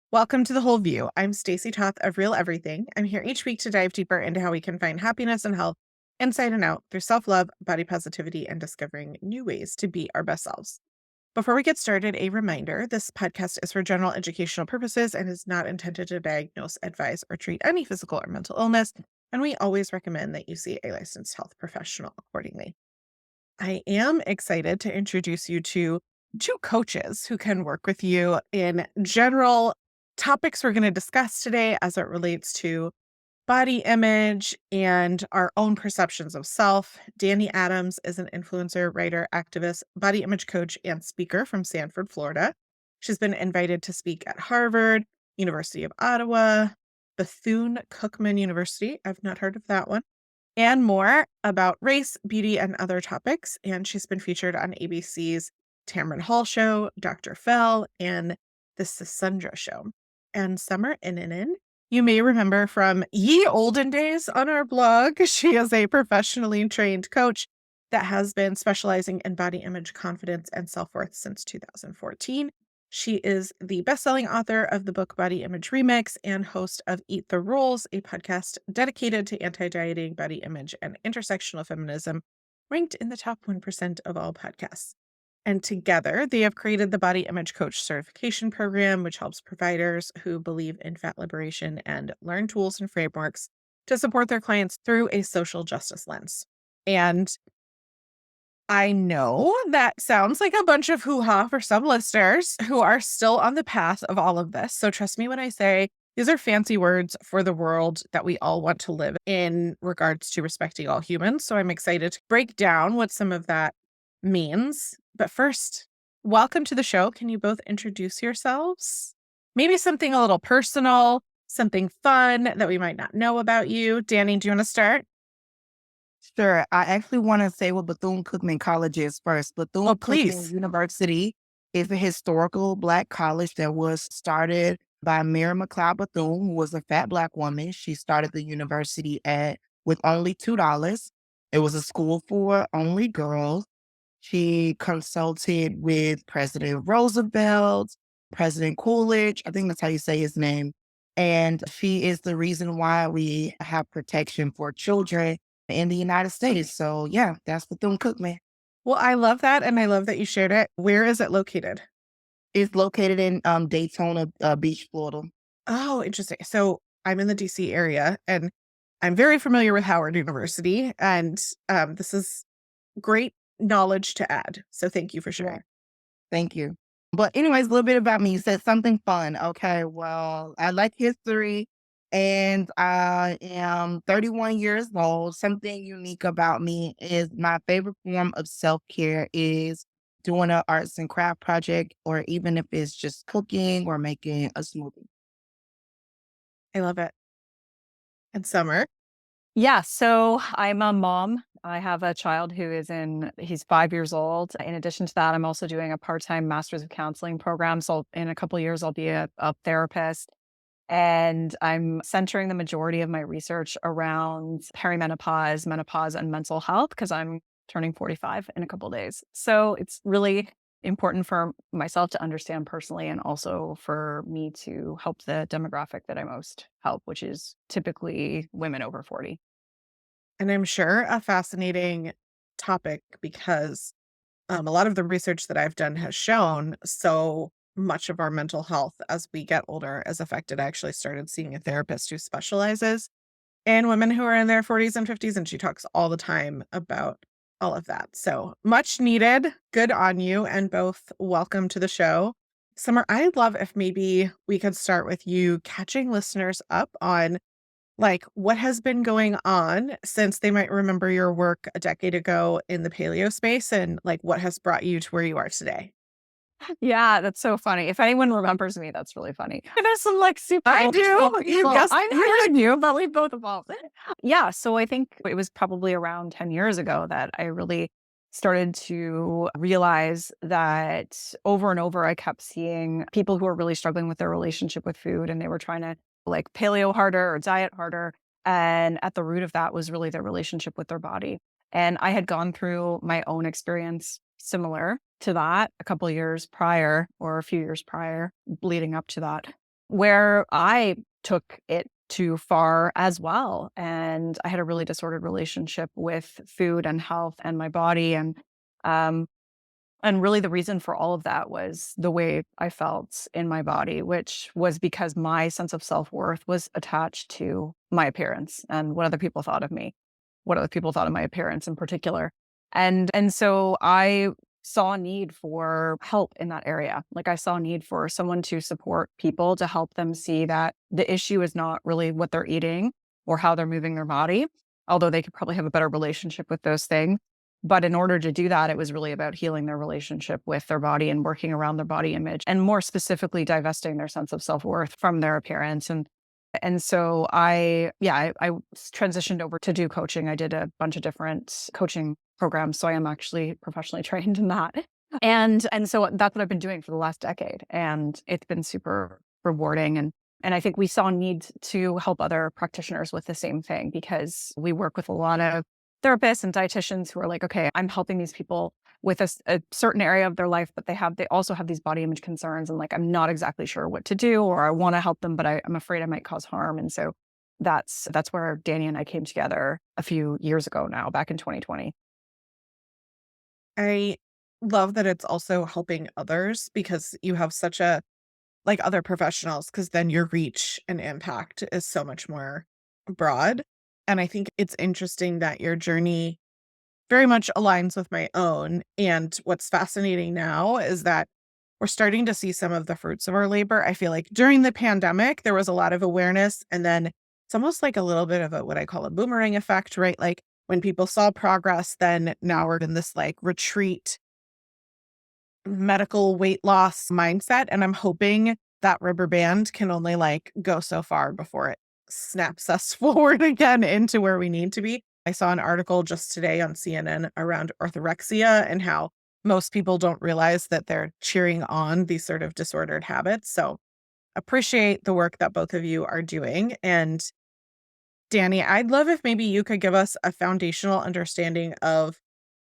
Welcome to The Whole View. I'm Stacy Toth of Real Everything. I'm here each week to dive deeper into how we can find happiness and health inside and out through self-love, body positivity, and discovering new ways to be our best selves. Before we get started, a reminder, this podcast is for general educational purposes and is not intended to diagnose, advise, or treat any physical or mental illness, and we always recommend that you see a licensed health professional accordingly. I am excited to introduce you to two coaches who can work with you in general topics we're going to discuss today as it relates to body image and our own perceptions of self. Danni Adams is an influencer, writer, activist, body image coach, and speaker from Sanford, Florida. She's been invited to speak at Harvard, University of Ottawa, Bethune-Cookman University. I've not heard of that one and more about race, beauty, and other topics. And she's been featured on ABC's Tamron Hall Show, Dr. Phil, and The Sasundra Show. And Summer Innanen, you may remember from ye olden days on our blog. She is a professionally trained coach that has been specializing in body image, confidence, and self-worth since 2014. She is the best-selling author of the book Body Image Remix and host of Eat the Rules, a podcast dedicated to anti-dieting, body image, and intersectional feminism, ranked in the top 1% of all podcasts. And together, they have created the Body Image Coach Certification Program, which helps providers who believe in fat liberation and learn tools and frameworks to support their clients through a social justice lens. And I know that sounds like a bunch of hoo-ha for some listeners who are still on the path of all of this. So trust me when I say these are fancy words for the world that we all want to live in regards to respecting all humans. So I'm excited to break down what some of that means. But first, welcome to the show. Can you both introduce yourselves? Maybe something a little personal, something fun that we might not know about you. Danni, do you want to start? Sure. I actually want to say what Bethune-Cookman College is first. Oh, Bethune-Cookman please. University is a historical Black college that was started by Mary McLeod Bethune, who was a fat Black woman. She started the university with only $2. It was a school for only girls. She consulted with President Roosevelt, President Coolidge. I think that's how you say his name. And she is the reason why we have protection for children in the United States. So yeah, that's Bethune-Cookman. Well, I love that. And I love that you shared it. Where is it located? It's located in Daytona Beach, Florida. Oh, interesting. So I'm in the DC area and I'm very familiar with Howard University. And this is great knowledge to add. So thank you for Yeah. sharing. Thank you. But anyways, a little bit about me. You said something fun. Okay, well, I like history and I am 31 years old. Something unique about me is my favorite form of self-care is doing an arts and craft project, or even if it's just cooking or making a smoothie. I love it. And Summer. Yeah, so I'm a mom. I have a child he's 5 years old. In addition to that, I'm also doing a part-time master's of counseling program. So in a couple of years, I'll be a therapist. And I'm centering the majority of my research around perimenopause, menopause, and mental health because I'm turning 45 in a couple of days. So it's really important for myself to understand personally and also for me to help the demographic that I most help, which is typically women over 40. And I'm sure a fascinating topic because a lot of the research that I've done has shown so much of our mental health as we get older is affected. I actually started seeing a therapist who specializes in women who are in their 40s and 50s, and she talks all the time about all of that. So much needed. Good on you, and both welcome to the show. Summer, I'd love if maybe we could start with you catching listeners up on like what has been going on since they might remember your work a decade ago in the paleo space and like what has brought you to where you are today. Yeah, that's so funny. If anyone remembers me, that's really funny. There's some like super I old do. You people. guessed I know you knew, but we both evolved. Yeah, so I think it was probably around 10 years ago that I really started to realize that over and over I kept seeing people who were really struggling with their relationship with food and they were trying to like paleo harder or diet harder. And at the root of that was really their relationship with their body. And I had gone through my own experience similar to that a couple of years prior or a few years prior leading up to that. where I took it too far as well. And I had a really disordered relationship with food and health and my body. Um, and really the reason for all of that was the way I felt in my body, which was because my sense of self-worth was attached to my appearance and what other people thought of me, what other people thought of my appearance in particular. And so I saw a need for help in that area. Like I saw a need for someone to support people to help them see that the issue is not really what they're eating or how they're moving their body, although they could probably have a better relationship with those things. But in order to do that, it was really about healing their relationship with their body and working around their body image, and more specifically, divesting their sense of self-worth from their appearance. And so I transitioned over to do coaching. I did a bunch of different coaching programs, so I am actually professionally trained in that. And so that's what I've been doing for the last decade, and it's been super rewarding. And I think we saw a need to help other practitioners with the same thing, because we work with a lot of therapists and dietitians who are like, okay, I'm helping these people with a certain area of their life, but they also have these body image concerns, and like, I'm not exactly sure what to do, or I want to help them, but I'm afraid I might cause harm. And so that's where Danny and I came together a few years ago now, back in 2020. I love that it's also helping others because you have such a like other professionals, because then your reach and impact is so much more broad. And I think it's interesting that your journey very much aligns with my own. And what's fascinating now is that we're starting to see some of the fruits of our labor. I feel like during the pandemic, there was a lot of awareness. And then it's almost like a little bit of a what I call a boomerang effect, right? Like when people saw progress, then now we're in this like retreat medical weight loss mindset. And I'm hoping that rubber band can only like go so far before it snaps us forward again into where we need to be. I saw an article just today on CNN around orthorexia and how most people don't realize that they're cheering on these sort of disordered habits. So appreciate the work that both of you are doing. And Danny, I'd love if maybe you could give us a foundational understanding of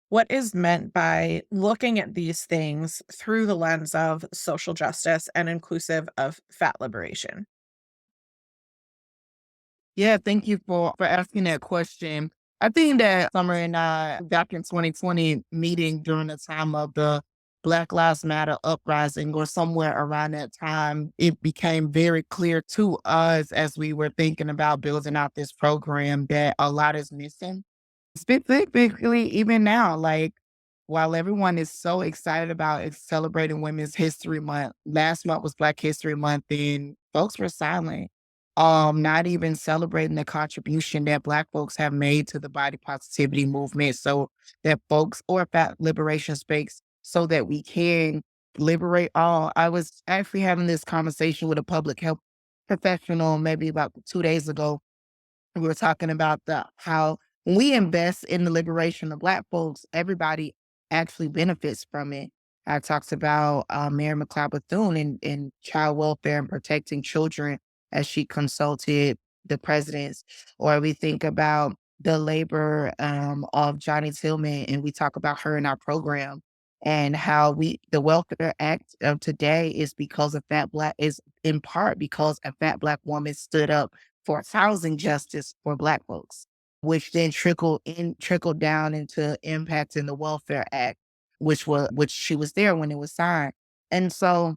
what is meant by looking at these things through the lens of social justice and inclusive of fat liberation. Yeah, thank you for asking that question. I think that Summer and I, back in 2020, meeting during the time of the Black Lives Matter uprising, or somewhere around that time, it became very clear to us as we were thinking about building out this program that a lot is missing. Specifically, even now, like, while everyone is so excited about celebrating Women's History Month, last month was Black History Month, and folks were silent. Not even celebrating the contribution that Black folks have made to the body positivity movement, so that folks, or fat liberation space, so that we can liberate all. I was actually having this conversation with a public health professional maybe about 2 days ago. We were talking about the how when we invest in the liberation of Black folks, everybody actually benefits from it. I talked about Mary McLeod Bethune and child welfare and protecting children as she consulted the presidents, or we think about the labor of Johnny Tillman, and we talk about her in our program, and how the Welfare Act of today is because a fat Black is in part because a fat Black woman stood up for housing justice for Black folks, which then trickled down into impacting the Welfare Act, which she was there when it was signed. And so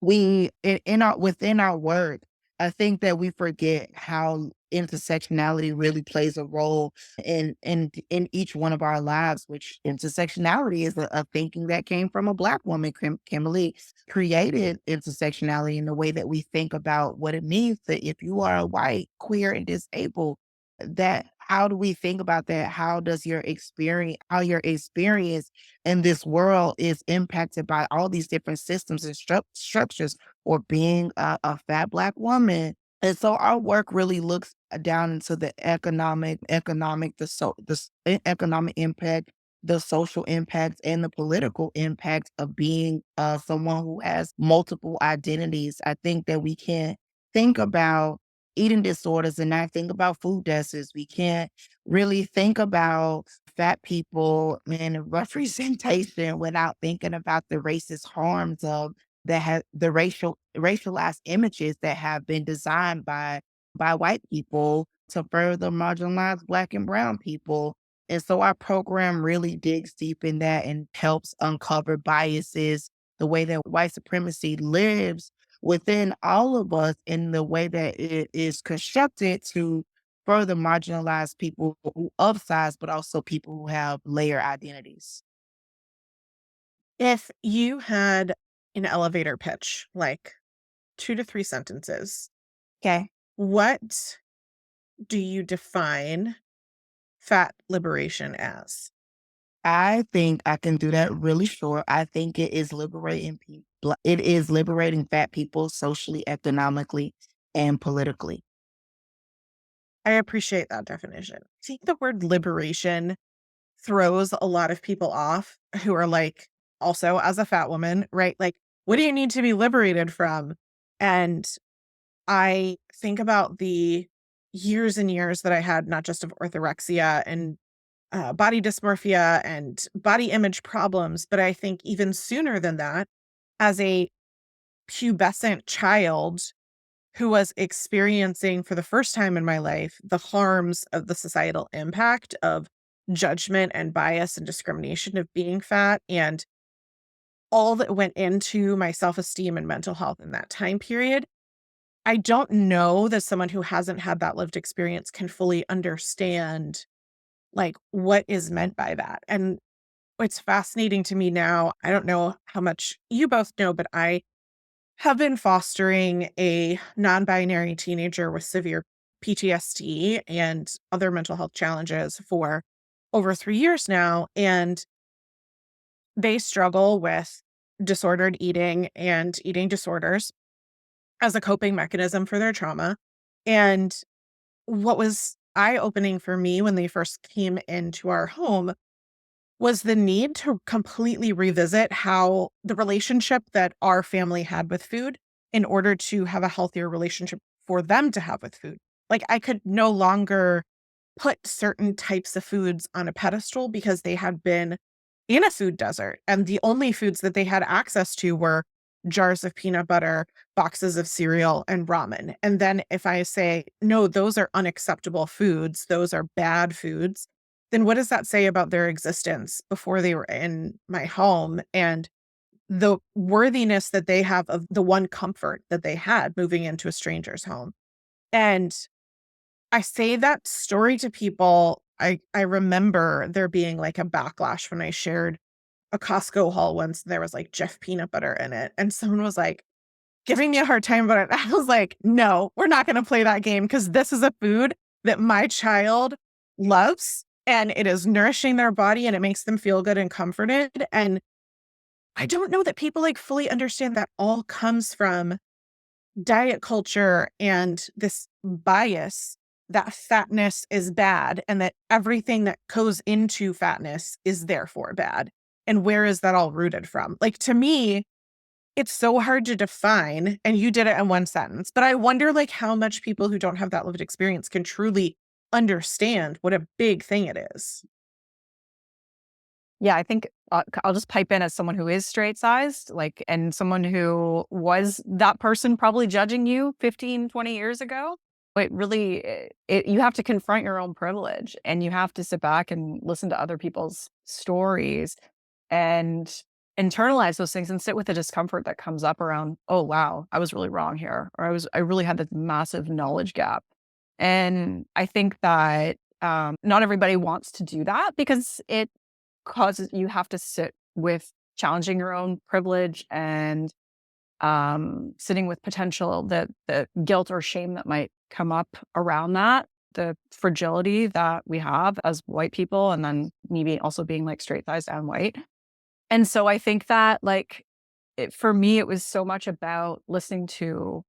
we in our within our work, I think that we forget how intersectionality really plays a role in each one of our lives, which intersectionality is a thinking that came from a Black woman. Kimberly created intersectionality in the way that we think about what it means that if you are a white, queer, and disabled, that how do we think about that? How does your experience in this world is impacted by all these different systems and structures, or being a fat Black woman. And so our work really looks down into the economic impact, the social impact, and the political impact of being someone who has multiple identities. I think that we can't think about eating disorders and not think about food deserts. We can't really think about fat people and representation without thinking about the racist harms of that have the racialized images that have been designed by white people to further marginalize Black and brown people. And so our program really digs deep in that and helps uncover biases, the way that white supremacy lives within all of us, in the way that it is constructed to further marginalize people who of size, but also people who have layer identities. If you had an elevator pitch, like 2 to 3 sentences, Okay. what do you define fat liberation as? I think I can do that really short. I think it is liberating fat people socially, economically, and politically. I appreciate that definition. I think the word liberation throws a lot of people off who are like, also as a fat woman, right? Like, what do you need to be liberated from? And I think about the years and years that I had, not just of orthorexia and body dysmorphia and body image problems, but I think even sooner than that, as a pubescent child who was experiencing for the first time in my life the harms of the societal impact of judgment and bias and discrimination of being fat and all that went into my self-esteem and mental health in that time period. I don't know that someone who hasn't had that lived experience can fully understand like what is meant by that. And it's fascinating to me now. I don't know how much you both know, but I have been fostering a non-binary teenager with severe PTSD and other mental health challenges for over 3 years now, and they struggle with disordered eating and eating disorders as a coping mechanism for their trauma. And what was eye-opening for me when they first came into our home was the need to completely revisit how the relationship that our family had with food in order to have a healthier relationship for them to have with food. Like, I could no longer put certain types of foods on a pedestal because they had been in a food desert, and the only foods that they had access to were jars of peanut butter, boxes of cereal, and ramen. And then if I say, "No, those are unacceptable foods, those are bad foods," then what does that say about their existence before they were in my home and the worthiness that they have of the one comfort that they had moving into a stranger's home? And I say that story to people. I remember there being like a backlash when I shared a Costco haul once. There was like Jif peanut butter in it. And someone was like giving me a hard time about it. I was like, no, we're not going to play that game because this is a food that my child loves and it is nourishing their body and it makes them feel good and comforted. And I don't know that people like fully understand that all comes from diet culture and this bias that fatness is bad and that everything that goes into fatness is therefore bad. And where is that all rooted from? Like to me, it's so hard to define, and you did it in one sentence, but I wonder like how much people who don't have that lived experience can truly understand what a big thing it is. Yeah, I think I'll just pipe in as someone who is straight sized, like, and someone who was that person probably judging you 15, 20 years ago. But really, you have to confront your own privilege and you have to sit back and listen to other people's stories and internalize those things and sit with the discomfort that comes up around, oh, wow, I was really wrong here. Or I really had this massive knowledge gap. And I think that not everybody wants to do that because it causes you have to sit with challenging your own privilege and sitting with potential that the guilt or shame that might come up around that, the fragility that we have as white people, and then maybe also being like straight sized and white. And so I think that for me, it was so much about listening to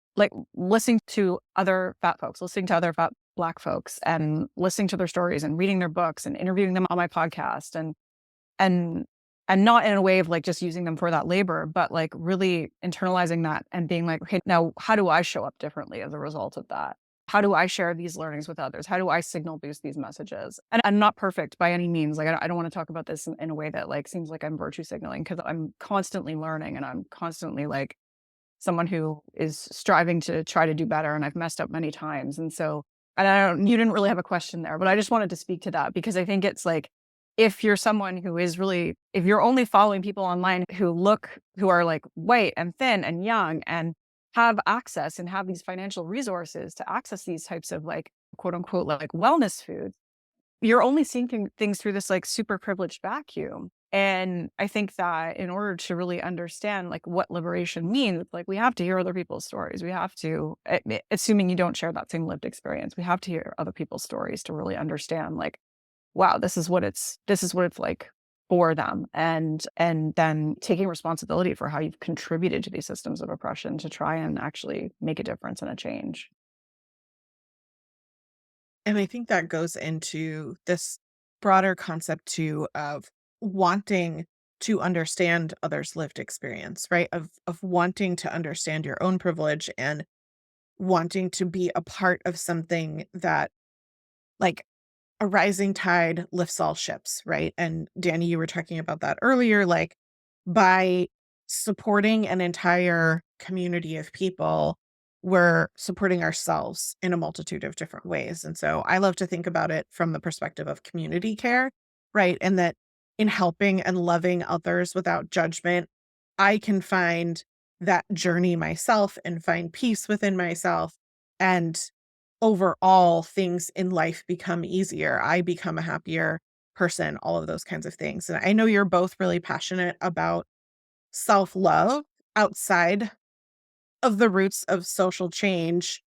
other fat folks, listening to other fat Black folks, and listening to their stories and reading their books and interviewing them on my podcast and and not in a way of like just using them for that labor, but like really internalizing that and being like, okay, now how do I show up differently as a result of that? How do I share these learnings with others? How do I signal boost these messages? And I'm not perfect by any means. Like I don't want to talk about this in a way that like seems like I'm virtue signaling because I'm constantly learning and I'm constantly like someone who is striving to try to do better, and I've messed up many times. And so, and I don't, you didn't really have a question there, but I just wanted to speak to that because I think it's like, if you're someone who is really, if you're only following people online who are like white and thin and young and have access and have these financial resources to access these types of like quote unquote like wellness foods, you're only seeing things through this like super privileged vacuum. And I think that in order to really understand like what liberation means, like we have to hear other people's stories. We have to, assuming you don't share that same lived experience, we have to hear other people's stories to really understand like, wow, this is what it's like for them. And then taking responsibility for how you've contributed to these systems of oppression to try and actually make a difference and a change. And I think that goes into this broader concept too of wanting to understand others' lived experience, right? Of wanting to understand your own privilege and wanting to be a part of something that, like, a rising tide lifts all ships, right? And Danny, you were talking about that earlier, like by supporting an entire community of people, we're supporting ourselves in a multitude of different ways. And so I love to think about it from the perspective of community care, right? And that in helping and loving others without judgment, I can find that journey myself and find peace within myself. And overall things in life become easier. I become a happier person, all of those kinds of things. And I know you're both really passionate about self-love outside of the roots of social change.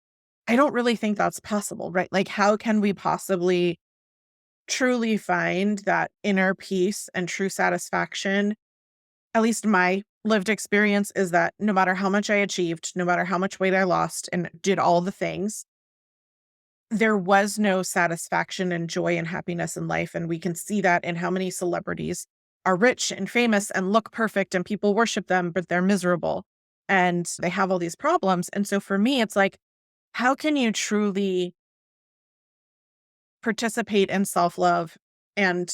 I don't really think that's possible, right? Like, how can we possibly truly find that inner peace and true satisfaction? At least my lived experience is that no matter how much I achieved, no matter how much weight I lost and did all the things, there was no satisfaction and joy and happiness in life, and we can see that in how many celebrities are rich and famous and look perfect and people worship them, but they're miserable and they have all these problems. And so for me, it's like, how can you truly participate in self-love and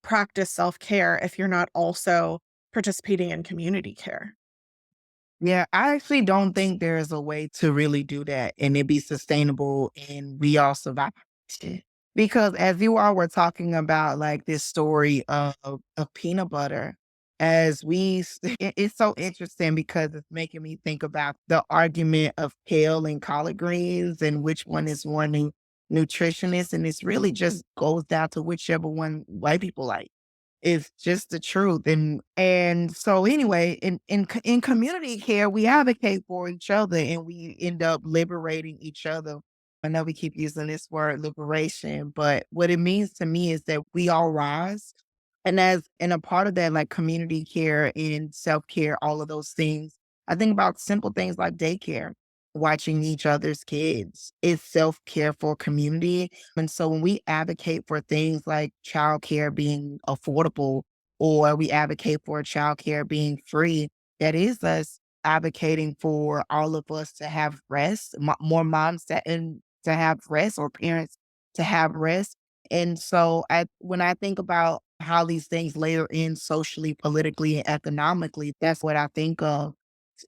practice self-care if you're not also participating in community care? Yeah, I actually don't think there is a way to really do that and it be sustainable and we all survive. Because as you all were talking about like this story of peanut butter, it's so interesting because it's making me think about the argument of kale and collard greens and which one is more nutritionist. And it's really just goes down to whichever one white people like. It's just the truth. And so anyway, in community care, we advocate for each other and we end up liberating each other. I know we keep using this word liberation, but what it means to me is that we all rise. And a part of that, like community care and self-care, all of those things. I think about simple things like daycare, watching each other's kids. It's self-care for community, and so when we advocate for things like childcare being affordable or we advocate for childcare being free, that is us advocating for all of us to have rest, more moms to have rest or parents to have rest. And so when I think about how these things layer in socially, politically, and economically, that's what I think of.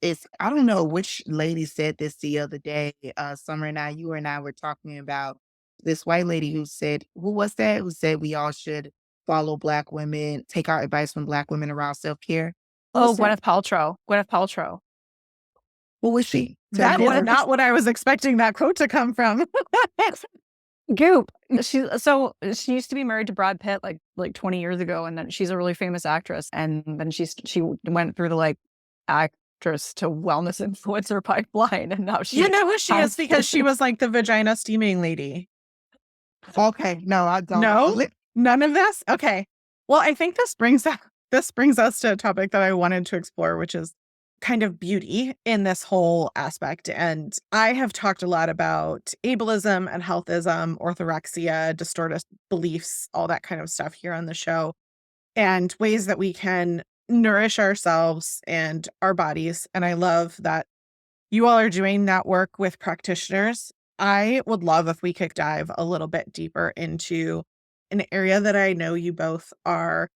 I don't know which lady said this the other day. Summer and you and I were talking about this white lady who said, who was that? Who said we all should follow Black women, take our advice from Black women around self care. Who Oh, was that? Gwyneth Paltrow. Who was she? Tell That me is Gwyneth first. not what I was expecting that quote to come from. Goop. She used to be married to Brad Pitt like 20 years ago, and then she's a really famous actress. And then she went through the like actress to wellness influencer pipeline, and now You she know who she is has because she was like the vagina steaming lady. Okay, no, I don't know. No? None of this? Okay. Well, I think this brings us to a topic that I wanted to explore, which is kind of beauty in this whole aspect. And I have talked a lot about ableism and healthism, orthorexia, distorted beliefs, all that kind of stuff here on the show, and ways that we can nourish ourselves and our bodies. And I love that you all are doing that work with practitioners. I would love if we could dive a little bit deeper into an area that I know you both are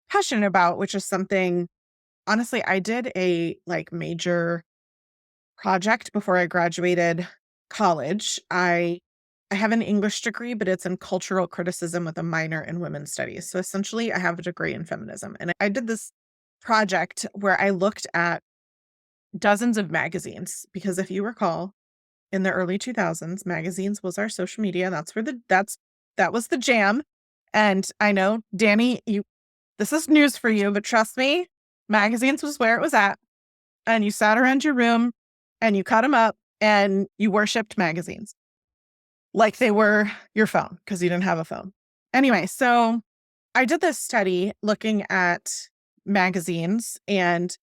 passionate about, which is something, honestly, I did a like major project before I graduated college. I have an English degree, but it's in cultural criticism with a minor in women's studies. So essentially, I have a degree in feminism. And I did this project where I looked at dozens of magazines because if you recall, in the early 2000s, magazines was our social media. That was the jam. And I know, Danny, this is news for you, but trust me, magazines was where it was at. And you sat around your room and you cut them up and you worshiped magazines like they were your phone because you didn't have a phone. Anyway, so I did this study looking at magazines and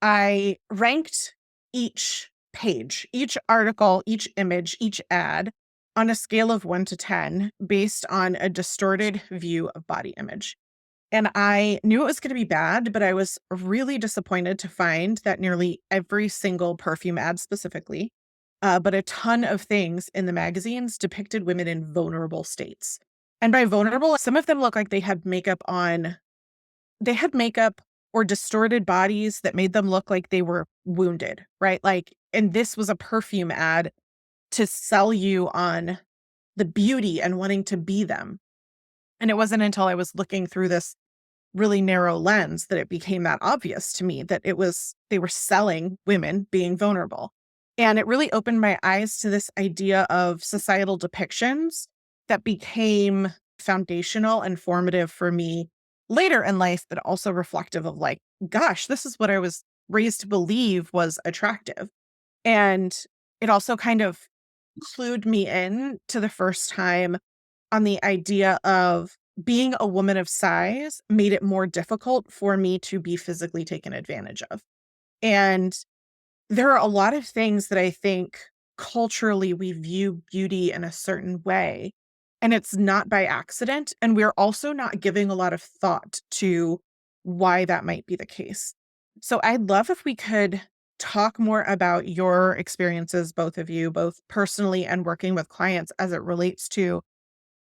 I ranked each page, each article, each image, each ad on a scale of 1 to 10 based on a distorted view of body image. And I knew it was going to be bad, but I was really disappointed to find that nearly every single perfume ad specifically, but a ton of things in the magazines depicted women in vulnerable states. And by vulnerable, some of them look like they had makeup or distorted bodies that made them look like they were wounded, right? Like, and this was a perfume ad to sell you on the beauty and wanting to be them. And it wasn't until I was looking through this really narrow lens that it became that obvious to me that they were selling women being vulnerable. And it really opened my eyes to this idea of societal depictions that became foundational and formative for me later in life, but also reflective of like, gosh, this is what I was raised to believe was attractive. And it also kind of clued me in to the first time on the idea of being a woman of size made it more difficult for me to be physically taken advantage of. And there are a lot of things that I think culturally we view beauty in a certain way, and it's not by accident. And we're also not giving a lot of thought to why that might be the case. So I'd love if we could talk more about your experiences, both of you, both personally and working with clients as it relates to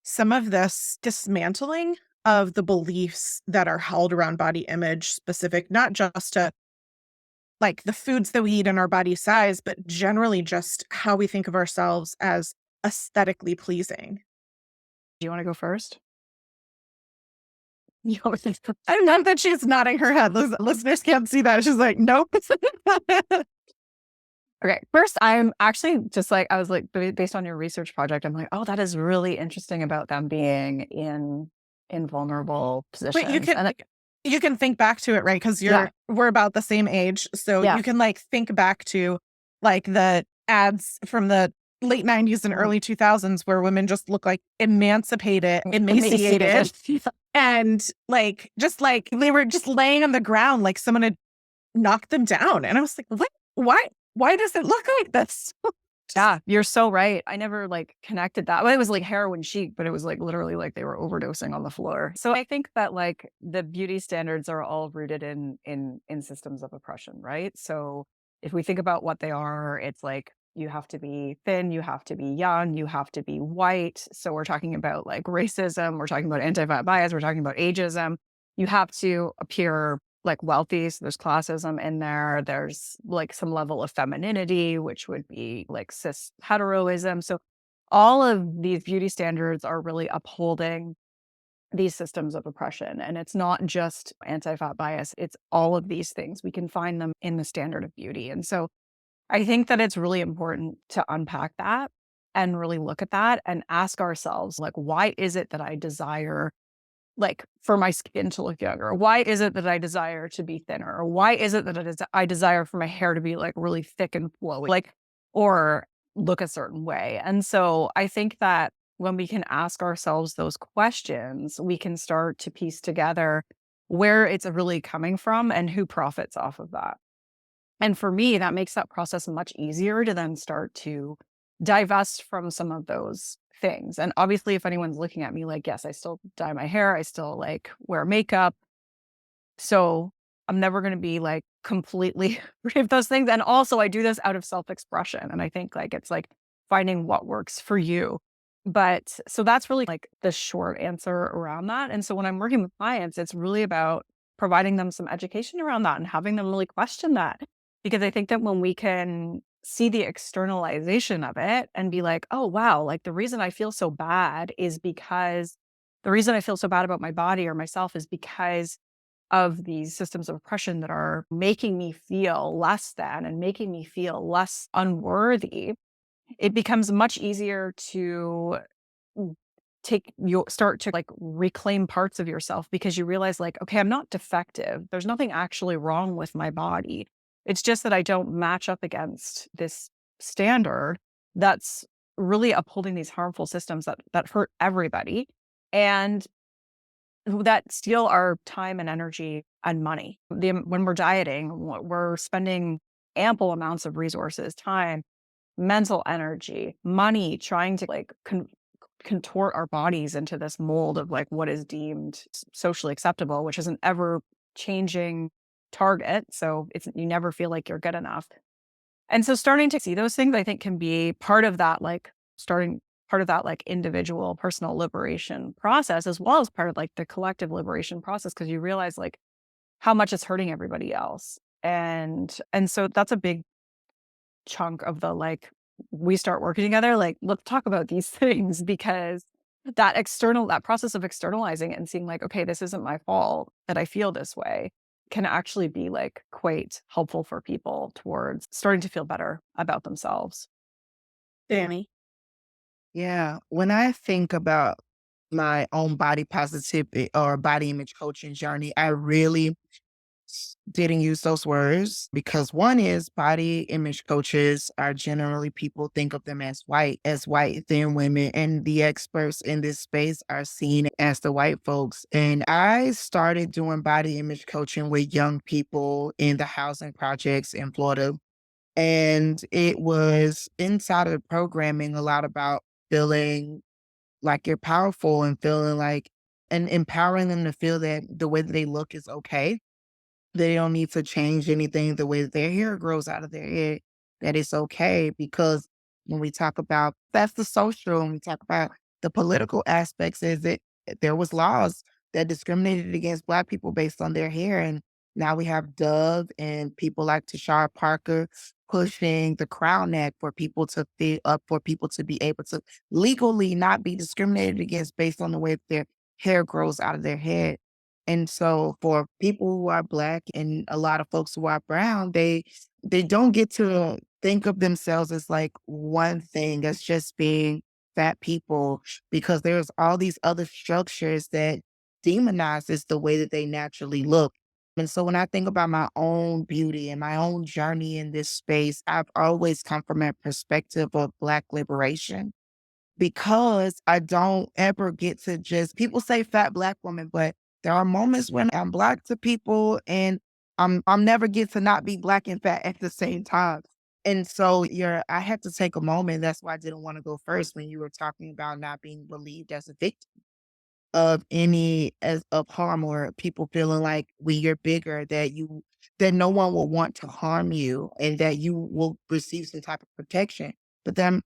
some of this dismantling of the beliefs that are held around body image specific, not just to like the foods that we eat and our body size, but generally just how we think of ourselves as aesthetically pleasing. Do you want to go first? You know, I love that she's nodding her head. Listeners can't see that. She's like, nope. Okay. First, I'm actually just like, I was like, based on your research project, I'm like, oh, that is really interesting about them being in vulnerable But positions. And you can think back to it, right? Because yeah, we're about the same age. So yeah. you can like think back to like the ads from the late 90s and Mhm. early 2000s where women just look like emancipated, emaciated, and like just like they were just laying on the ground like someone had knocked them down. And I was like, what? Why does it look like this? Yeah, you're so right. I never like connected that. Well, it was like heroin chic, but it was like literally like they were overdosing on the floor. So I think that like the beauty standards are all rooted in systems of oppression, right? So if we think about what they are, it's like you have to be thin, you have to be young, you have to be white. So we're talking about like racism, we're talking about anti-fat bias, we're talking about ageism. You have to appear like wealthy. So there's classism in there. There's like some level of femininity, which would be like cis heteroism. So all of these beauty standards are really upholding these systems of oppression. And it's not just anti-fat bias, it's all of these things. We can find them in the standard of beauty. And so I think that it's really important to unpack that and really look at that and ask ourselves, like, why is it that I desire like for my skin to look younger? Why is it that I desire to be thinner? Or why is it that I desire for my hair to be like really thick and flowy, like, or look a certain way? And so I think that when we can ask ourselves those questions, we can start to piece together where it's really coming from and who profits off of that. And for me, that makes that process much easier to then start to divest from some of those things. And obviously, if anyone's looking at me like, yes, I still dye my hair, I still like wear makeup. So I'm never going to be like completely free of those things. And also, I do this out of self expression. And I think like it's like finding what works for you. But so that's really like the short answer around that. And so when I'm working with clients, it's really about providing them some education around that and having them really question that. Because I think that when we can see the externalization of it and be like, "Oh, wow, like, the reason I feel so bad is because the reason I feel so bad about my body or myself is because of these systems of oppression that are making me feel less than and making me feel less unworthy." It becomes much easier to mm, take you start to, like, reclaim parts of yourself because you realize, like, "Okay, I'm not defective. There's nothing actually wrong with my body. It's just that I don't match up against this standard that's really upholding these harmful systems that hurt everybody and that steal our time and energy and money." When we're dieting, we're spending ample amounts of resources, time, mental energy, money trying to, like, contort our bodies into this mold of, like, what is deemed socially acceptable, which is an ever changing target. So you never feel like you're good enough. And so starting to see those things, I think, can be part of that, like, individual personal liberation process, as well as part of, like, the collective liberation process, because you realize, like, how much it's hurting everybody else. And so that's a big chunk of the, like, we start working together, like, let's talk about these things because that process of externalizing it and seeing, like, okay, this isn't my fault that I feel this way, can actually be, like, quite helpful for people towards starting to feel better about themselves. Danny. Yeah. When I think about my own body positivity or body image coaching journey, I really didn't use those words because one is body image coaches are generally people think of them as white thin women, and the experts in this space are seen as the white folks. And I started doing body image coaching with young people in the housing projects in Florida. And it was inside of the programming a lot about feeling like you're powerful and feeling like and empowering them to feel that the way that they look is okay. They don't need to change anything the way that their hair grows out of their head, that it's okay because when we talk about that's the social, when we talk about the political aspects, is that there was laws that discriminated against Black people based on their hair. And now we have Dove and people like Tashara Parker pushing the Crown Act for people to feel up, for people to be able to legally not be discriminated against based on the way that their hair grows out of their head. And so for people who are Black and a lot of folks who are brown, they don't get to think of themselves as like one thing as just being fat people because there's all these other structures that demonizes the way that they naturally look. And so when I think about my own beauty and my own journey in this space, I've always come from a perspective of Black liberation because I don't ever get to just people say fat Black woman, but there are moments when I'm Black to people and I'm never get to not be Black and fat at the same time. And so I had to take a moment. That's why I didn't want to go first when you were talking about not being believed as a victim of any as of harm or people feeling like you're bigger, that no one will want to harm you and that you will receive some type of protection. But then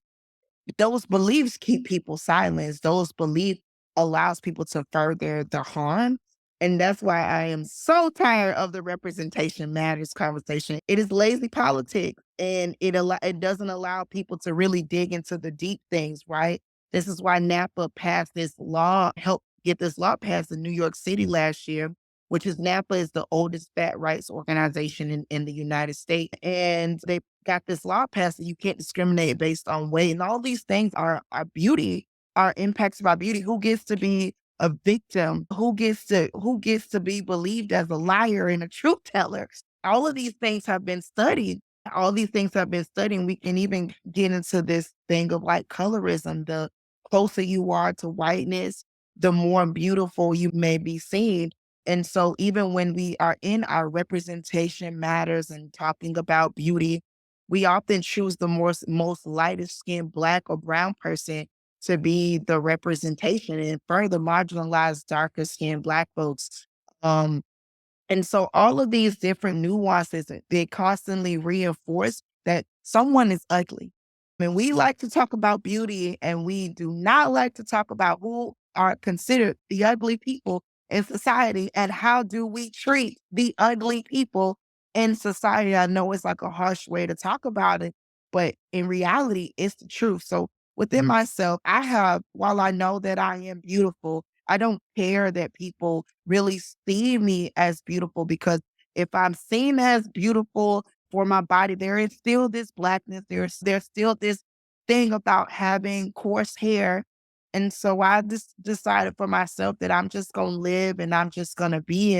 those beliefs keep people silenced. Those beliefs allows people to further the harm. And that's why I am so tired of the representation matters conversation. It is lazy politics and it doesn't allow people to really dig into the deep things, right? This is why NAPA passed this law, helped get this law passed in New York City last year, which is NAPA is the oldest fat rights organization in the United States. And they got this law passed that you can't discriminate based on weight. And all these things are beauty, are impacts of our beauty. Who gets to be a victim? Who gets to be believed as a liar and a truth teller? All of these things have been studied. All these things have been studied. And we can even get into this thing of like colorism. The closer you are to whiteness, the more beautiful you may be seen. And so even when we are in our representation matters and talking about beauty, we often choose the most lightest skinned Black or brown person to be the representation and further marginalize darker skinned Black folks. Um, and so all of these different nuances, they constantly reinforce that someone is ugly. I mean, we like to talk about beauty and we do not like to talk about who are considered the ugly people in society and how do we treat the ugly people in society. I know it's like a harsh way to talk about it, but in reality, it's the truth. So within myself, while I know that I am beautiful, I don't care that people really see me as beautiful because if I'm seen as beautiful for my body, there is still this blackness. There's still this thing about having coarse hair. And so I just decided for myself that I'm just gonna live and I'm just gonna be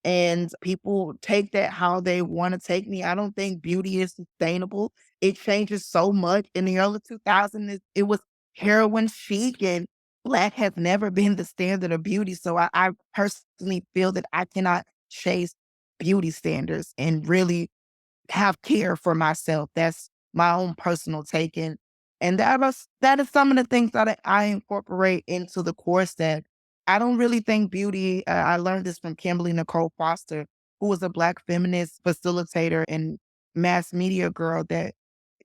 and people take that how they want to take me. I don't think beauty is sustainable. It changes so much. In the early 2000s, it was heroin chic and black has never been the standard of beauty. So I personally feel that I cannot chase beauty standards and really have care for myself. That's my own personal take. And that is some of the things that I incorporate into the course that I don't really think beauty. I learned this from Kimberly Nicole Foster, who was a Black feminist facilitator and mass media girl. That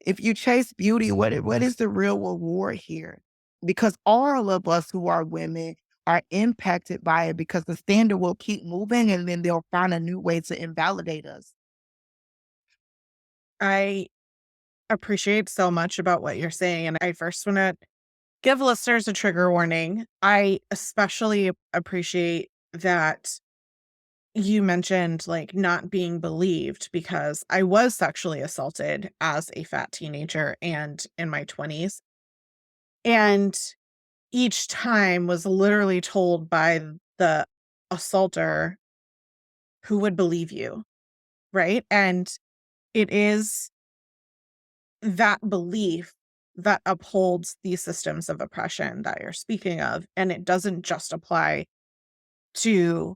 if you chase beauty, what is the real reward here? Because all of us who are women are impacted by it because the standard will keep moving and then they'll find a new way to invalidate us. I appreciate so much about what you're saying. And I first want to give listeners a trigger warning. I especially appreciate that you mentioned like not being believed because I was sexually assaulted as a fat teenager and in my 20s. And each time was literally told by the assaulter who would believe you, right? And it is that belief that upholds these systems of oppression that you're speaking of. And it doesn't just apply to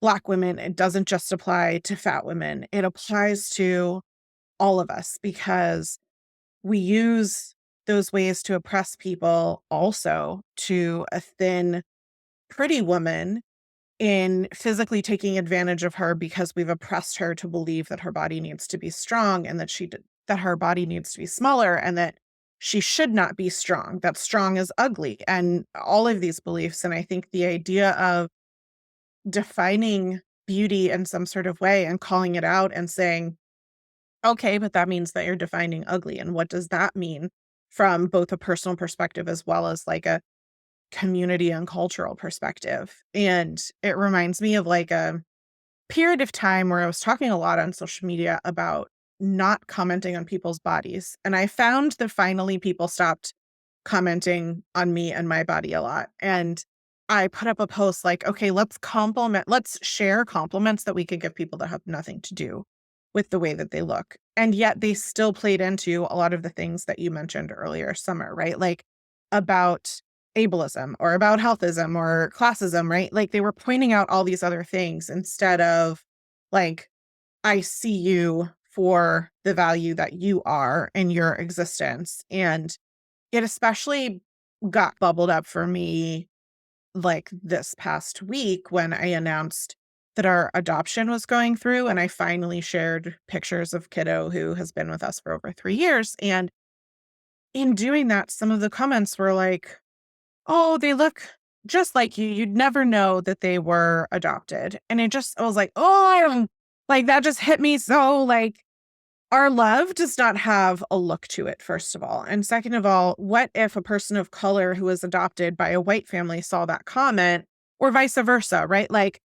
Black women. It doesn't just apply to fat women. It applies to all of us because we use those ways to oppress people also to a thin, pretty woman in physically taking advantage of her because we've oppressed her to believe that her body needs to be strong and that her body needs to be smaller and that she should not be strong, that strong is ugly and all of these beliefs. And I think the idea of defining beauty in some sort of way and calling it out and saying, okay, but that means that you're defining ugly. And what does that mean from both a personal perspective as well as like a community and cultural perspective? And it reminds me of like a period of time where I was talking a lot on social media about not commenting on people's bodies. And I found that finally people stopped commenting on me and my body a lot. And I put up a post like, okay, let's share compliments that we could give people that have nothing to do with the way that they look. And yet they still played into a lot of the things that you mentioned earlier, Summer, right? Like about ableism or about healthism or classism, right? Like they were pointing out all these other things instead of like, I see you for the value that you are in your existence. And it especially got bubbled up for me like this past week when I announced that our adoption was going through and I finally shared pictures of kiddo who has been with us for over 3 years. And in doing that, some of the comments were like, "Oh, they look just like you. You'd never know that they were adopted." And I was like, "Oh," like that just hit me so like our love does not have a look to it, first of all. And second of all, what if a person of color who was adopted by a white family saw that comment or vice versa, right? Like,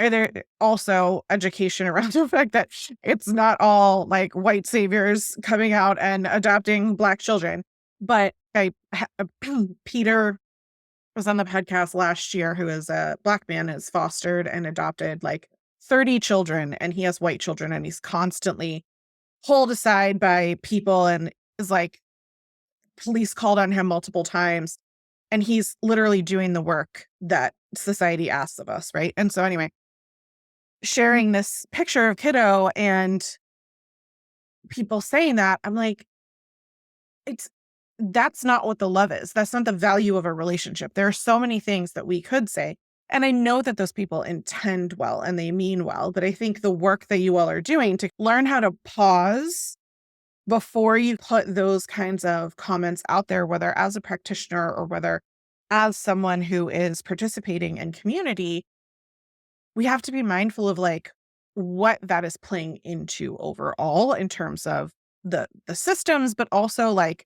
are there also education around the fact that it's not all like white saviors coming out and adopting Black children? But Peter was on the podcast last year, who is a Black man, has fostered and adopted like 30 children, and he has white children, and he's constantly pulled aside by people and is like, police called on him multiple times. And he's literally doing the work that society asks of us, right? And so, anyway, sharing this picture of kiddo and people saying that, I'm like, it's that's not what the love is. That's not the value of a relationship. There are so many things that we could say. And I know that those people intend well and they mean well, but I think the work that you all are doing to learn how to pause before you put those kinds of comments out there, whether as a practitioner or whether as someone who is participating in community, we have to be mindful of like what that is playing into overall in terms of the systems, but also like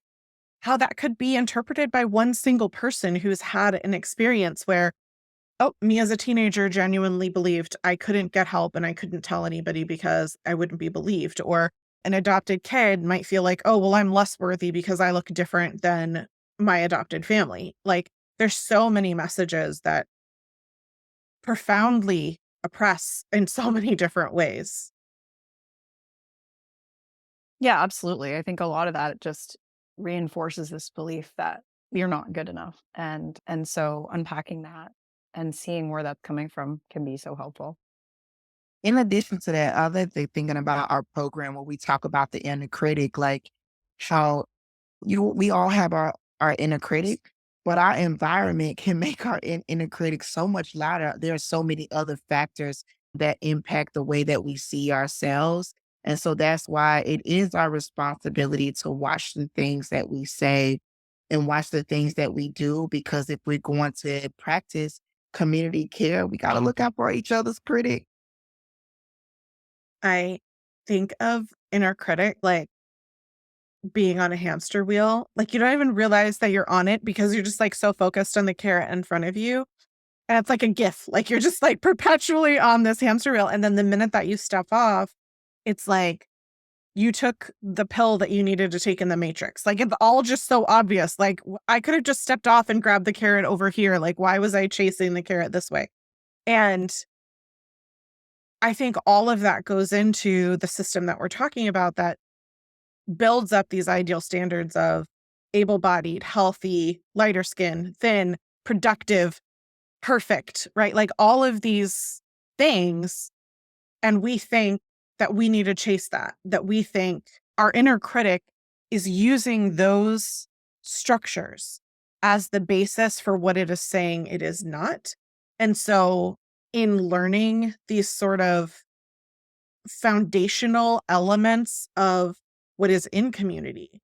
how that could be interpreted by one single person who's had an experience where, oh, me as a teenager genuinely believed I couldn't get help and I couldn't tell anybody because I wouldn't be believed. Or an adopted kid might feel like, oh, well, I'm less worthy because I look different than my adopted family. Like, there's so many messages that profoundly oppress in so many different ways. Yeah, absolutely. I think a lot of that just reinforces this belief that you're not good enough. And so unpacking that and seeing where that's coming from can be so helpful. In addition to that, other thing thinking about our program where we talk about the inner critic, like how we all have our inner critic, but our environment can make our inner critic so much louder. There are so many other factors that impact the way that we see ourselves. And so that's why it is our responsibility to watch the things that we say and watch the things that we do. Because if we're going to practice community care, we got to look out for each other's critic. I think of inner critic like being on a hamster wheel. Like, you don't even realize that you're on it because you're just like so focused on the carrot in front of you. And it's like a GIF. Like, you're just like perpetually on this hamster wheel. And then the minute that you step off, it's like you took the pill that you needed to take in the Matrix. Like, it's all just so obvious. Like, I could have just stepped off and grabbed the carrot over here. Like, why was I chasing the carrot this way? And I think all of that goes into the system that we're talking about that builds up these ideal standards of able-bodied, healthy, lighter skin, thin, productive, perfect, right? Like all of these things, and we think that we need to chase that, that we think our inner critic is using those structures as the basis for what it is saying it is not. And so in learning these sort of foundational elements of what is in community,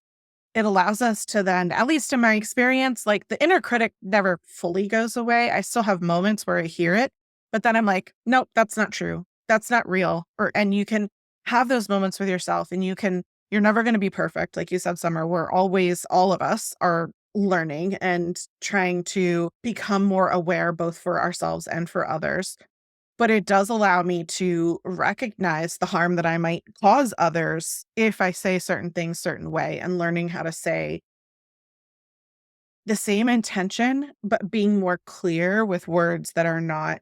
it allows us to then, at least in my experience, like the inner critic never fully goes away. I still have moments where I hear it, but then I'm like, nope, that's not true. That's not real. And you can have those moments with yourself and you're never going to be perfect. Like you said, Summer, we're always, all of us are learning and trying to become more aware both for ourselves and for others. But it does allow me to recognize the harm that I might cause others if I say certain things certain way, and learning how to say the same intention, but being more clear with words that are not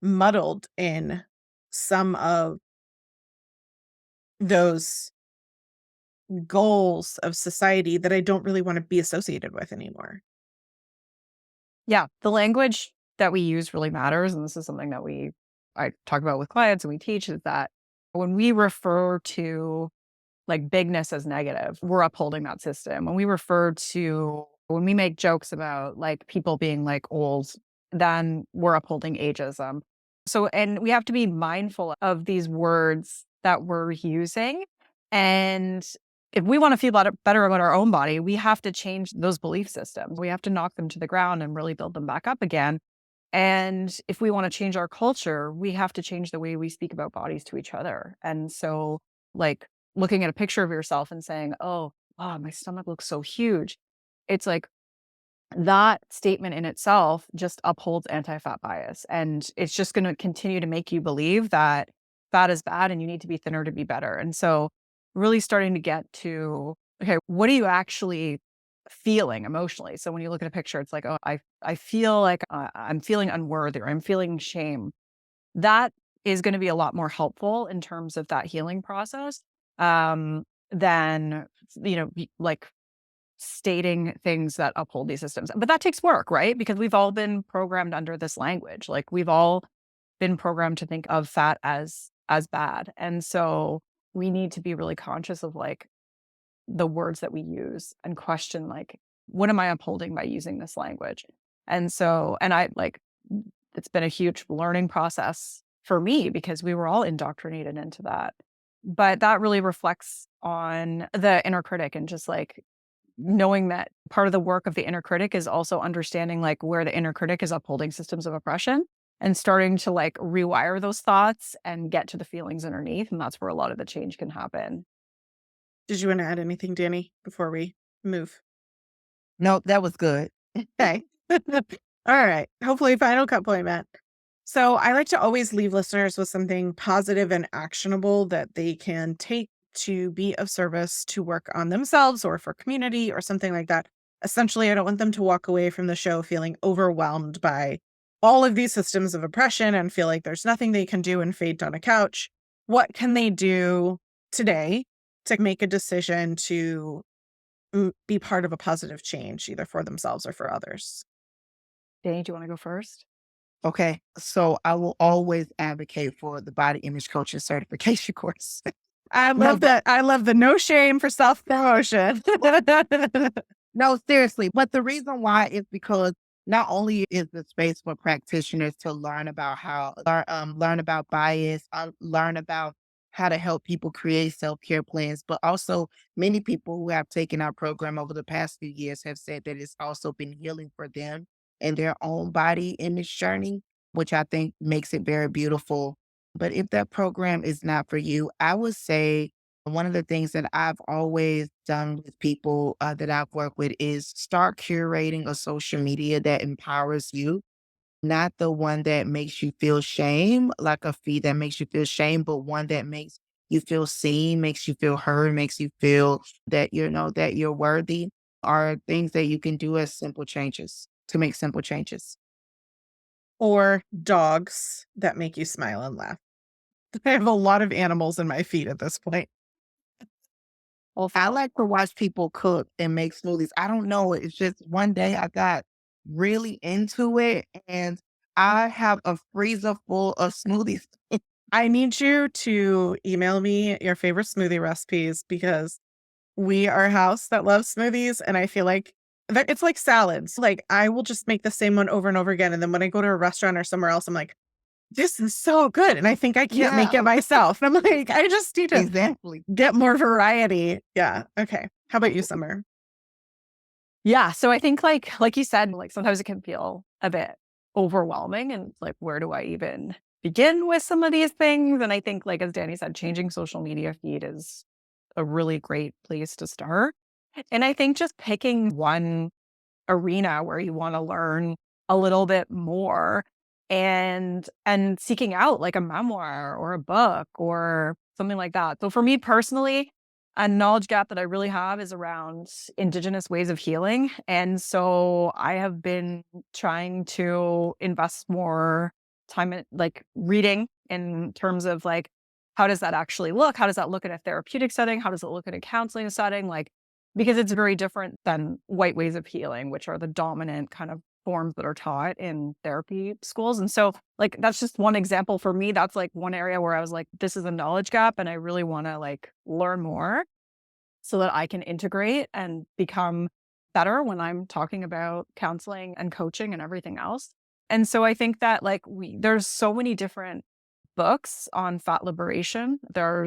muddled in some of those goals of society that I don't really want to be associated with anymore. Yeah, the language that we use really matters. And this is something that I talk about with clients and we teach is that when we refer to like bigness as negative, we're upholding that system. When we make jokes about like people being like old, then we're upholding ageism. So, and we have to be mindful of these words that we're using. And if we want to feel better about our own body, we have to change those belief systems. We have to knock them to the ground and really build them back up again. And if we want to change our culture, we have to change the way we speak about bodies to each other. And so, like, looking at a picture of yourself and saying, "Oh, wow, my stomach looks so huge." It's like that statement in itself just upholds anti-fat bias. And it's just going to continue to make you believe that fat is bad and you need to be thinner to be better. And so, really starting to get to, okay, what are you actually feeling emotionally? So, when you look at a picture, it's like, oh, I feel like I'm feeling unworthy or I'm feeling shame. That is going to be a lot more helpful in terms of that healing process than, like stating things that uphold these systems. But that takes work, right? Because we've all been programmed under this language. Like we've all been programmed to think of fat as bad. And so we need to be really conscious of like the words that we use and question like, what am I upholding by using this language? And so, and I like, it's been a huge learning process for me because we were all indoctrinated into that. But that really reflects on the inner critic and just like knowing that part of the work of the inner critic is also understanding like where the inner critic is upholding systems of oppression and starting to like rewire those thoughts and get to the feelings underneath. And that's where a lot of the change can happen. Did you want to add anything, Danny, before we move? No, that was good. Okay. All right. Hopefully, final cut point, Matt. So I like to always leave listeners with something positive and actionable that they can take to be of service to work on themselves or for community or something like that. Essentially, I don't want them to walk away from the show feeling overwhelmed by all of these systems of oppression and feel like there's nothing they can do and fade on a couch. What can they do today to make a decision to be part of a positive change, either for themselves or for others? Danny, do you want to go first? Okay. So I will always advocate for the body image coaching certification course. I No, love that. I love the no shame for self promotion. no, seriously. But the reason why is because not only is the space for practitioners to learn about learn about bias, learn about how to help people create self-care plans, but also many people who have taken our program over the past few years have said that it's also been healing for them and their own body image journey, which I think makes it very beautiful. But if that program is not for you, I would say one of the things that I've always done with people that I've worked with is start curating a social media that empowers you, not the one that makes you feel shame, like a feed that makes you feel shame, but one that makes you feel seen, makes you feel heard, makes you feel that you know that you're worthy, are things that you can do as simple changes to make simple changes. Or dogs that make you smile and laugh. I have a lot of animals in my feed at this point. Well, I like to watch people cook and make smoothies. I don't know. It's just one day I got really into it and I have a freezer full of smoothies. I need you to email me your favorite smoothie recipes because we are a house that loves smoothies. And I feel like it's like salads. Like I will just make the same one over and over again. And then when I go to a restaurant or somewhere else, I'm like, this is so good. And I think I can't make Yeah, it myself. And I'm like, I just need to exactly. get more variety. Yeah. Okay. How about you, Summer? yeah. So I think like you said, like sometimes it can feel a bit overwhelming and like where do I even begin with some of these things? And I think like as Danny said, changing social media feed is a really great place to start. And I think just picking one arena where you want to learn a little bit more and seeking out like a memoir or a book or something like that. So for me personally, a knowledge gap that I really have is around indigenous ways of healing. And so I have been trying to invest more time in like reading in terms of like how does that actually look? How does that look in a therapeutic setting? How does it look in a counseling setting? Like because it's very different than white ways of healing, which are the dominant kind of forms that are taught in therapy schools. And so, like, that's just one example for me. That's like one area where I was like, this is a knowledge gap, and I really want to like learn more so that I can integrate and become better when I'm talking about counseling and coaching and everything else. And so I think that like there's so many different books on fat liberation. I'm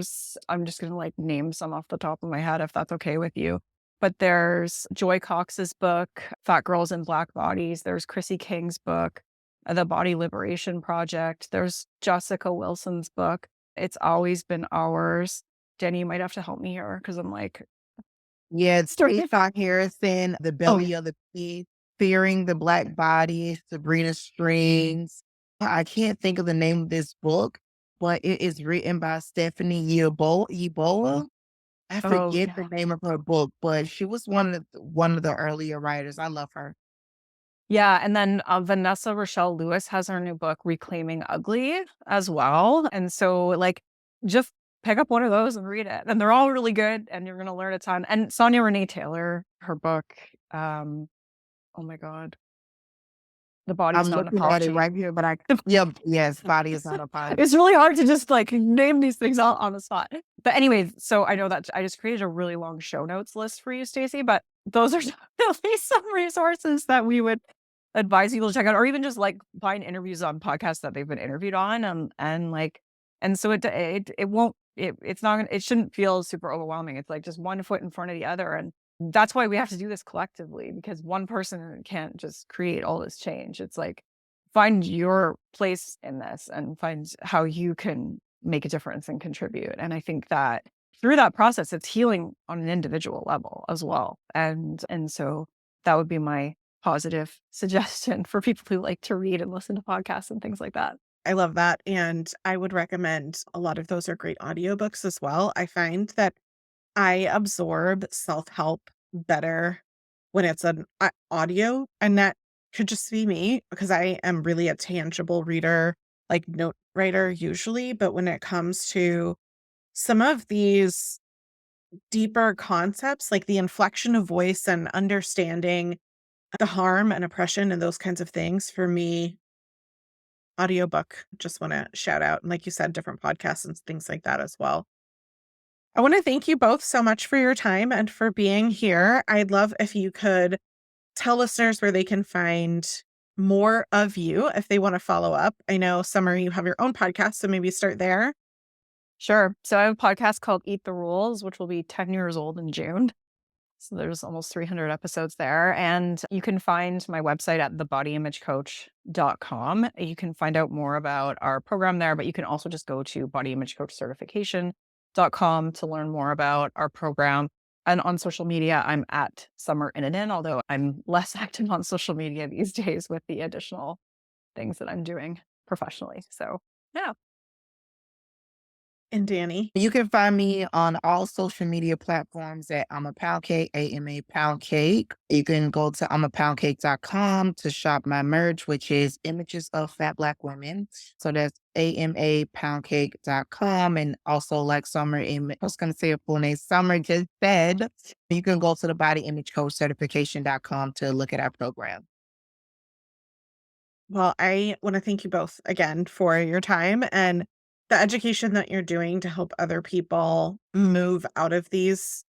just going to like name some off the top of my head if that's okay with you. But there's Joy Cox's book, Fat Girls in Black Bodies. There's Chrissy King's book, The Body Liberation Project. There's Jessica Wilson's book, It's Always Been Ours. Jenny, you might have to help me here because I'm like, Yeah, it's starting. Harrison, The Oh, Belly of the Beast, Fearing the Black Body, Sabrina Strings. I can't think of the name of this book, but it is written by Stephanie Yeboah. I oh, forget the yeah. name of her book, but she was one of the earlier writers. I love her. Yeah, and then, Vanessa Rochelle Lewis has her new book, Reclaiming Ugly, as well, and so, like, just pick up one of those and read it, and they're all really good, and you're gonna learn a ton, and Sonia Renee Taylor, her book, um, oh my god, The I'm Body's Not an looking at it Apology. right here, but yep, yes, Body is Not a Apology. It's really hard to just, like, name these things all on the spot, but anyways, so I know that I just created a really long show notes list for you, Stacey, but those are definitely some resources that we would advise people to check out, or even just like find interviews on podcasts that they've been interviewed on, and like, and so it won't it's not gonna, it shouldn't feel super overwhelming. It's like just one foot in front of the other, and that's why we have to do this collectively because one person can't just create all this change. It's like find your place in this and find how you can make a difference and contribute. And I think that through that process, it's healing on an individual level as well. And so that would be my positive suggestion for people who like to read and listen to podcasts and things like that. I love that, and I would recommend a lot of those are great audiobooks as well. I find that I absorb self-help better when it's an audio, and that could just be me because I am really a tangible reader, like note writer usually, but when it comes to some of these deeper concepts, like the inflection of voice and understanding the harm and oppression and those kinds of things, for me, audiobook, just wanna shout out, and like you said, different podcasts and things like that as well. I wanna thank you both so much for your time and for being here. I'd love if you could tell listeners where they can find more of you if they wanna follow up. I know, Summer, you have your own podcast, so maybe start there. Sure. So I have a podcast called Eat the Rules, which will be 10 years old in June. So there's almost 300 episodes there. And you can find my website at thebodyimagecoach.com. You can find out more about our program there, but you can also just go to bodyimagecoachcertification.com to learn more about our program. And on social media, I'm at Summer Innanen, although I'm less active on social media these days with the additional things that I'm doing professionally. So, yeah. And Danny. You can find me on all social media platforms at I'm a Pound Cake, AMA Pound Cake. You can go to imapoundcake.com to shop my merch, which is images of fat Black women. So that's amapoundcake.com. And also, like Summer, I was going to say a full name, Summer just said, you can go to the bodyimagecoachcertification.com to look at our program. Well, I wanna thank you both again for your time and the education that you're doing to help other people move out of these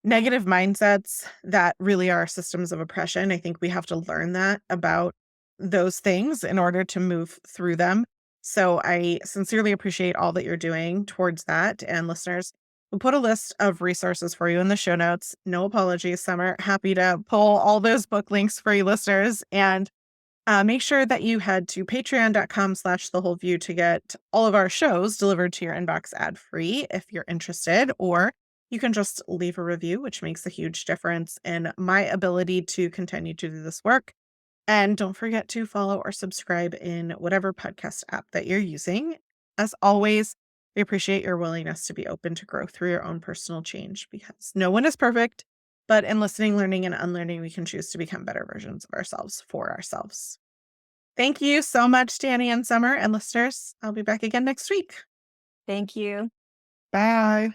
negative mindsets that really are systems of oppression. I think we have to learn that about those things in order to move through them. So I sincerely appreciate all that you're doing towards that. And listeners, we'll put a list of resources for you in the show notes. No apologies, Summer. Happy to pull all those book links for you listeners. And make sure that you head to patreon.com/thewholeview to get all of our shows delivered to your inbox ad free if you're interested, or you can just leave a review, which makes a huge difference in my ability to continue to do this work. And don't forget to follow or subscribe in whatever podcast app that you're using. As always, we appreciate your willingness to be open to grow through your own personal change because no one is perfect, but in listening, learning, and unlearning, we can choose to become better versions of ourselves for ourselves. Thank you so much, Danny and Summer, and listeners. I'll be back again next week. Thank you. Bye.